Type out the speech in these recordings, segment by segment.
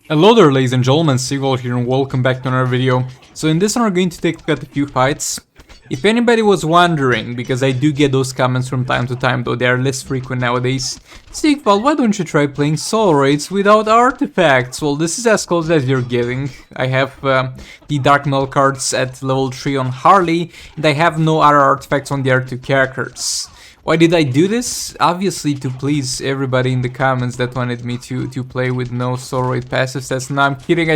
Hello there, ladies and gentlemen, Sigval here and welcome back to another video. So in this one we're going to take a look at a few fights. If anybody was wondering, because I do get those comments from time to time, though they are less frequent nowadays, Sigval, why don't you try playing solo raids without artifacts? Well, this is as close as you're getting. I have the Dark Metal cards at level 3 on Harley, and I have no other artifacts on the other two characters. Why did I do this? Obviously to please everybody in the comments that wanted me to play with no solo raid passive stats. No, I'm kidding,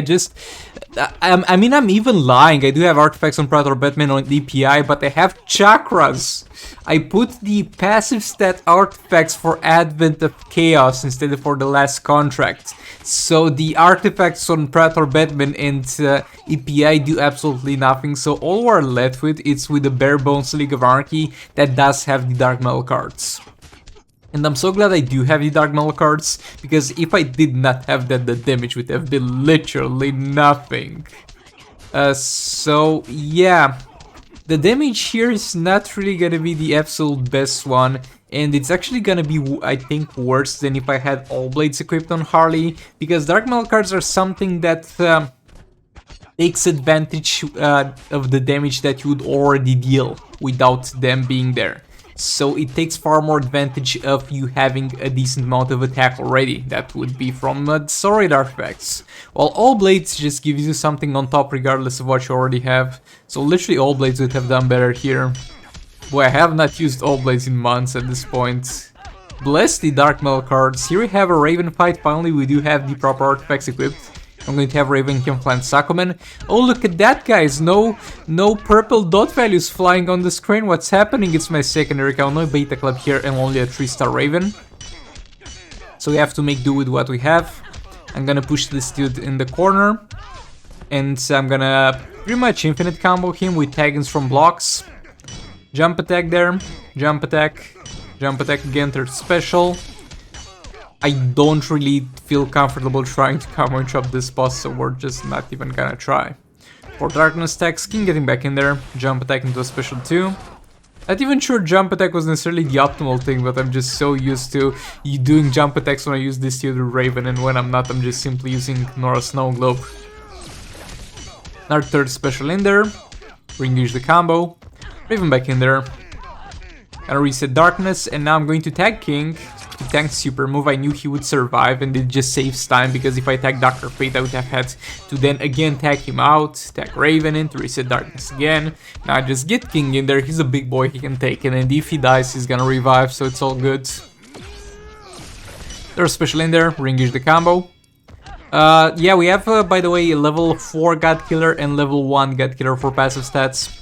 I mean, I'm even lying. I do have artifacts on Predator Batman on DPI, but I have chakras. I put the passive stat artifacts for Advent of Chaos instead of for the last contract. So the artifacts on Predator Batman and EPI do absolutely nothing. So all we're left with is with the bare bones League of Anarchy that does have the Dark Metal cards. And I'm so glad I do have the Dark Metal cards, because if I did not have that, the damage would have been literally nothing. So yeah, the damage here is not really gonna be the absolute best one, and it's actually gonna be, I think, worse than if I had all blades equipped on Harley, because Dark Metal cards are something that takes advantage of the damage that you would already deal without them being there. So it takes far more advantage of you having a decent amount of attack already. That would be from solo raid artifacts. While all blades just gives you something on top regardless of what you already have. So literally all blades would have done better here. Boy, I have not used all blades in months at this point. Bless the Dark Metal cards. Here we have a Raven fight. Finally, we do have the proper artifacts equipped. I'm going to have Raven can flank Sakuman. Oh, look at that, guys. No purple dot values flying on the screen. What's happening? It's my secondary account. No beta club here and only a 3-star Raven. So we have to make do with what we have. I'm gonna push this dude in the corner. And I'm gonna pretty much infinite combo him with tag-ins from blocks. Jump attack there. Jump attack again, third special. I don't really feel comfortable trying to combo and chop this boss, so we're just not even gonna try. For Darkness attack, Skin getting back in there, jump attack into a special 2. Not even sure jump attack was necessarily the optimal thing, but I'm just so used to doing jump attacks when I use this tier to Raven, and when I'm not, I'm just simply using Nora Snow Globe. Another third special in there, re-engage the combo, Raven back in there, and reset Darkness, and now I'm going to tag King. To tank super move. I knew he would survive, and it just saves time, because if I tag Dr. Fate I would have had to then again tag him out, tag Raven in to reset Darkness again. Now I just get King in there, he's a big boy, he can take it, and if he dies he's gonna revive, so it's all good. There's a special in there, re-engage the combo. Yeah, we have by the way a level 4 God Killer and level 1 God Killer for passive stats.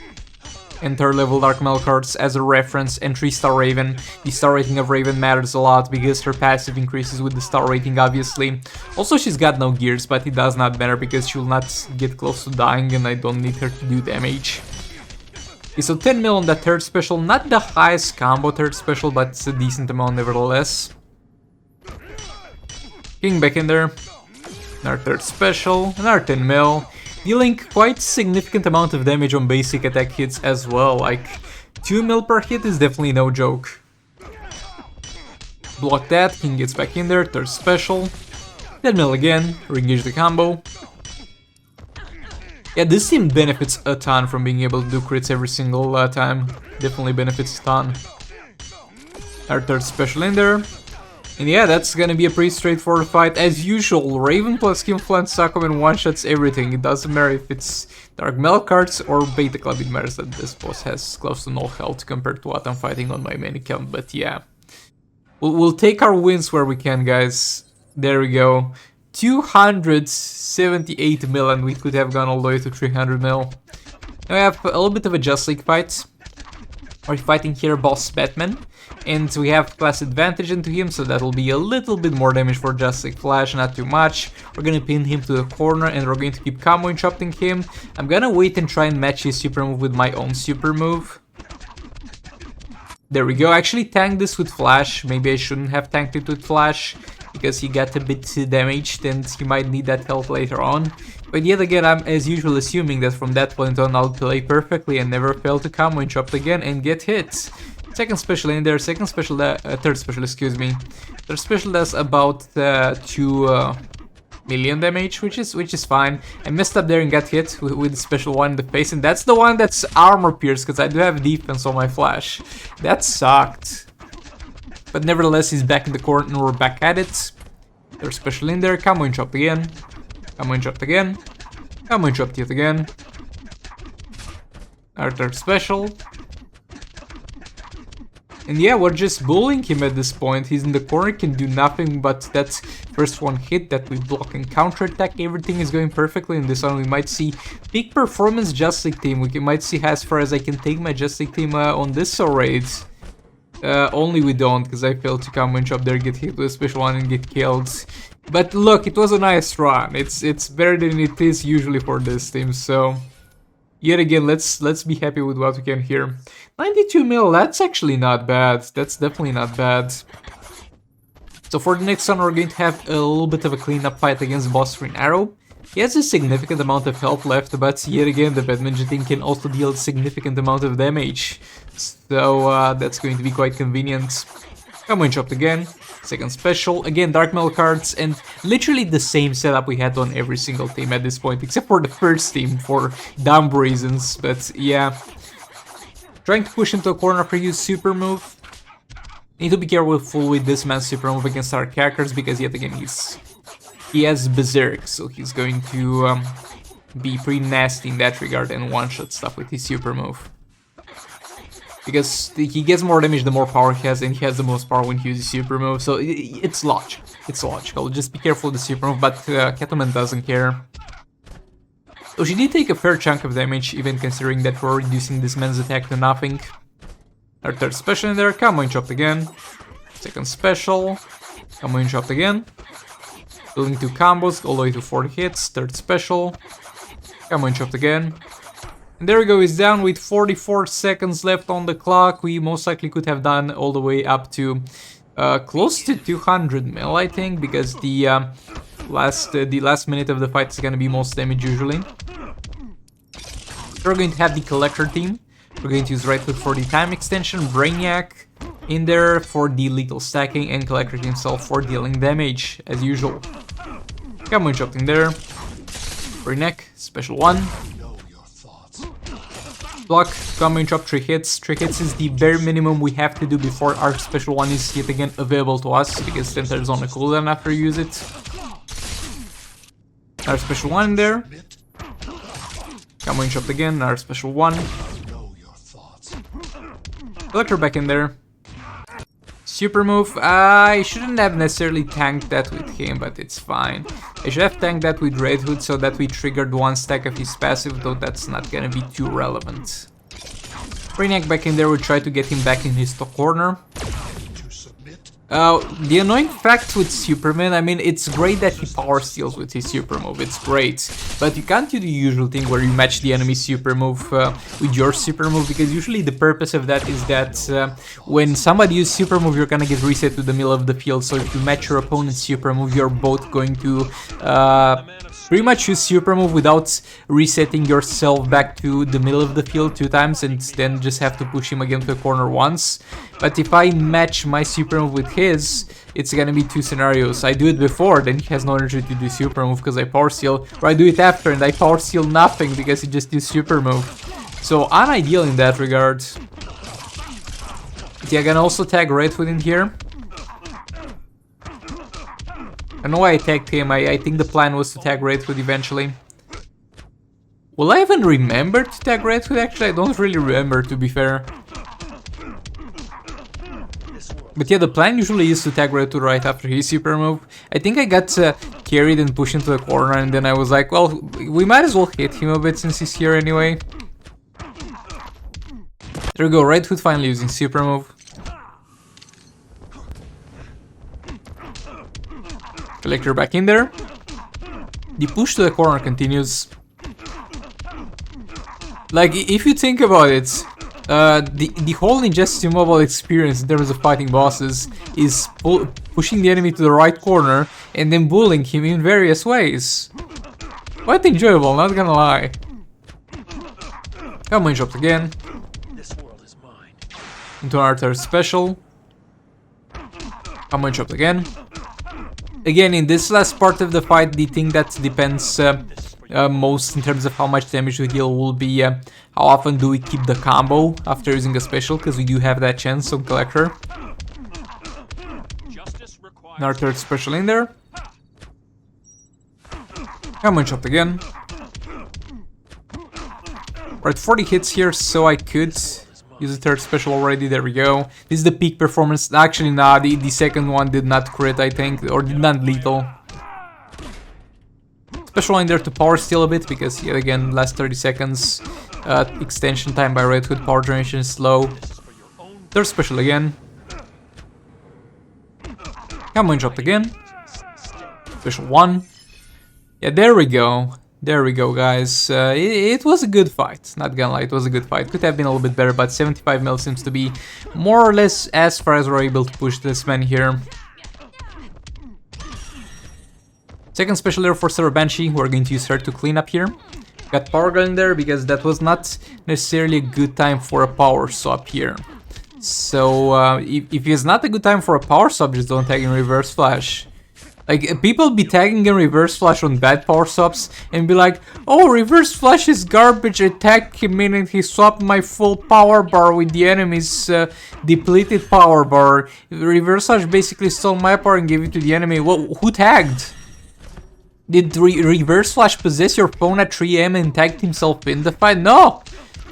And third level Dark Metal cards as a reference, and 3-star Raven. The star rating of Raven matters a lot because her passive increases with the star rating, obviously. Also, she's got no gears, but it does not matter because she will not get close to dying and I don't need her to do damage. Okay, so 10 mil on that third special, not the highest combo third special, but it's a decent amount nevertheless. King back in there, another third special, another 10 mil. Dealing quite significant amount of damage on basic attack hits as well, like 2 mil per hit is definitely no joke. Block that, King gets back in there, third special, 10 mil again, re-engage the combo. Yeah, this team benefits a ton from being able to do crits every single time, definitely benefits a ton. Our third special in there. And yeah, that's gonna be a pretty straightforward fight. As usual, Raven plus Kim Flan Sakuman one-shots everything. It doesn't matter if it's Dark Metal cards or Beta Club, it matters that this boss has close to no health compared to what I'm fighting on my main account, but yeah. We'll take our wins where we can, guys. There we go. 278 mil, and we could have gone all the way to 300 mil. Now we have a little bit of a Just League fight. We're fighting here boss Batman. And we have class advantage into him, so that'll be a little bit more damage for Just Like Flash, not too much. We're gonna pin him to the corner and we're going to keep combo interrupting him. I'm gonna wait and try and match his super move with my own super move. There we go, I actually tanked this with Flash. Maybe I shouldn't have tanked it with Flash, because he got a bit damaged and he might need that health later on. But yet again, I'm as usual assuming that from that point on I'll play perfectly and never fail to combo interrupt again and get hit. Second special in there, third special, excuse me. Third special does about 2 million damage, which is fine. I messed up there and got hit with the special one in the face, and that's the one that's armor pierced, because I do have defense on my flash. That sucked. But nevertheless, he's back in the corner and we're back at it. There's special in there. Combo and chopped again. Combo and chopped again. Combo and chopped yet again. Our third special. And yeah, we're just bullying him at this point. He's in the corner, can do nothing but that first one hit that we block and counter attack. Everything is going perfectly. In this one, we might see peak performance Just League team. We might see as far as I can take my Just League team on this raid. Only we don't, because I failed to come and chop there, get hit with a special one and get killed. But look, it was a nice run. It's better than it is usually for this team, so yet again, let's be happy with what we can here. 92 mil, that's actually not bad. That's definitely not bad. So for the next one, we're going to have a little bit of a cleanup fight against Boss Green Arrow. He has a significant amount of health left, but yet again, the Badminton team can also deal a significant amount of damage. So that's going to be quite convenient. Come on, chopped again. Second special, again dark metal cards, and literally the same setup we had on every single team at this point, except for the first team for dumb reasons, but yeah. Trying to push into a corner for his super move. Need to be careful with this man's super move against our characters, because yet again he has Berserk, so he's going to be pretty nasty in that regard and one-shot stuff with his super move. Because he gets more damage the more power he has, and he has the most power when he uses super move, so it's logical. It's logical. Just be careful with the super move, but Cattleman doesn't care. So she did take a fair chunk of damage, even considering that we're reducing this man's attack to nothing. Our third special in there, combo and chopped again. Second special, combo and chopped again. Building 2 combos, all the way to 40 hits. Third special, combo and chopped again. And there we go, he's down with 44 seconds left on the clock. We most likely could have done all the way up to close to 200 mil, I think, because the last minute of the fight is gonna be most damage usually. We're going to have the Collector team. We're going to use right foot for the time extension, Brainiac in there for the lethal stacking, and Collector himself for dealing damage, as usual. Come on, chopped in there. Brainiac, special one. Block, combo and chop, 3 hits. 3 hits is the bare minimum we have to do before our special one is yet again available to us, because then there's on a cooldown after you use it. Our special one in there. Combo and chopped again, our special one. Collector back in there. Super move, I shouldn't have necessarily tanked that with him, but it's fine. I should have tanked that with Red Hood so that we triggered 1 stack of his passive, though that's not gonna be too relevant. Brainiac back in there, we'll try to get him back in his top corner. The annoying fact with Superman, I mean, it's great that he power steals with his super move, it's great. But you can't do the usual thing where you match the enemy's super move with your super move, because usually the purpose of that is that when somebody uses super move, you're gonna get reset to the middle of the field. So if you match your opponent's super move, you're both going to pretty much use super move without resetting yourself back to the middle of the field 2 times, and then just have to push him again to the corner once. But if I match my super move with his, it's gonna be 2 scenarios. I do it before, then he has no energy to do super move because I power steal, or I do it after and I power steal nothing because he just used super move. So unideal in that regard. Yeah, I'm gonna also tag Red Hood in here. I know why I tagged him. I think the plan was to tag Red Hood eventually. Will I even remember to tag Red Hood? Actually, I don't really remember, to be fair. But yeah, the plan usually is to tag Red Hood right after his super move. I think I got carried and pushed into the corner, and then I was like, well, we might as well hit him a bit since he's here anyway. There we go, Red Hood finally using super move. Collector back in there. The push to the corner continues. Like, if you think about it, the whole Injustice Mobile experience in terms of fighting bosses is pushing the enemy to the right corner and then bullying him in various ways. Quite enjoyable, not gonna lie. Come on, chopped again. Into our third special. Come on, chopped again. Again, in this last part of the fight, the thing that depends most in terms of how much damage we deal will be how often do we keep the combo after using a special, because we do have that chance on Collector. Our third special in there. I'm one shot again. We're at 40 hits here, so I could use the third special already. There we go. This is the peak performance. Actually, nah, the second one did not crit, I think, or did not lethal. Special in there to power steal a bit, because yet again, last 30 seconds, extension time by Red Hood, power generation is slow. Third special again. Come on, dropped again. Special 1. Yeah, there we go. There we go, guys. It was a good fight. Not gonna lie, it was a good fight. Could have been a little bit better, but 75 mil seems to be more or less as far as we're able to push this man here. Second special there for Server Banshee. We're going to use her to clean up here. Got Power Gun in there because that was not necessarily a good time for a power swap here. So if it's not a good time for a power swap, just don't tag in Reverse Flash. Like, people be tagging in Reverse Flash on bad power swaps and be like, oh, Reverse Flash is garbage, I tagged him in and he swapped my full power bar with the enemy's depleted power bar. Reverse Flash basically stole my power and gave it to the enemy. Well, who tagged? Did Reverse Flash possess your phone at 3 AM and tagged himself in the fight? No!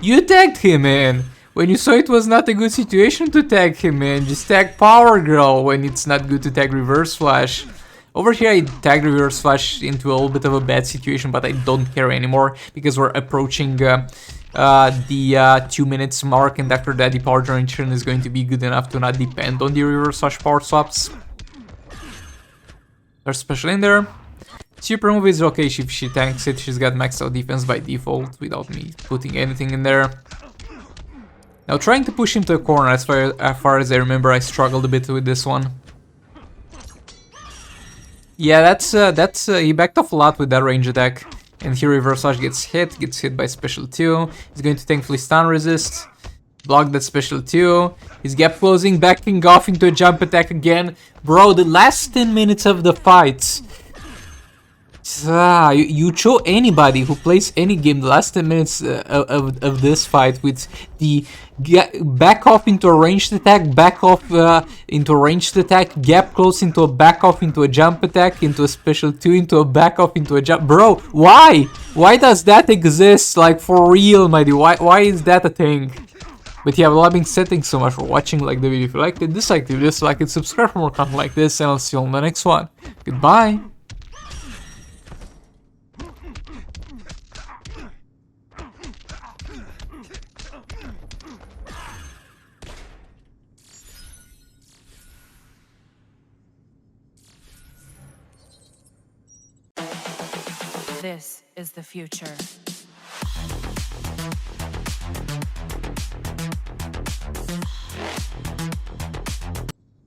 You tagged him in! When you saw it was not a good situation to tag him in, just tag Power Girl when it's not good to tag Reverse Flash. Over here I tagged Reverse Flash into a little bit of a bad situation, but I don't care anymore because we're approaching the 2 minutes mark, and after that the power generation is going to be good enough to not depend on the Reverse Flash power swaps. There's special in there. Super move is okay if she tanks it, she's got maxed out defense by default without me putting anything in there. Now trying to push him to a corner, as far as I remember, I struggled a bit with this one. Yeah, that's he backed off a lot with that range attack. And here Reverse Flash gets hit by special 2. He's going to thankfully stun resist. Block that special 2. He's gap closing, backing off into a jump attack again. Bro, the last 10 minutes of the fight. You show anybody who plays any game the last 10 minutes of this fight with the back off into a ranged attack, back off into a ranged attack, gap close into a back off into a jump attack, into a special 2, into a back off into a jump. Bro, why? Why does that exist? Like, for real, my dude. Why is that a thing? But yeah, well, I've been said, thanks so much for watching. Like the video if you liked it, dislike it, subscribe for more content like this, and I'll see you on the next one. Goodbye. This is the future.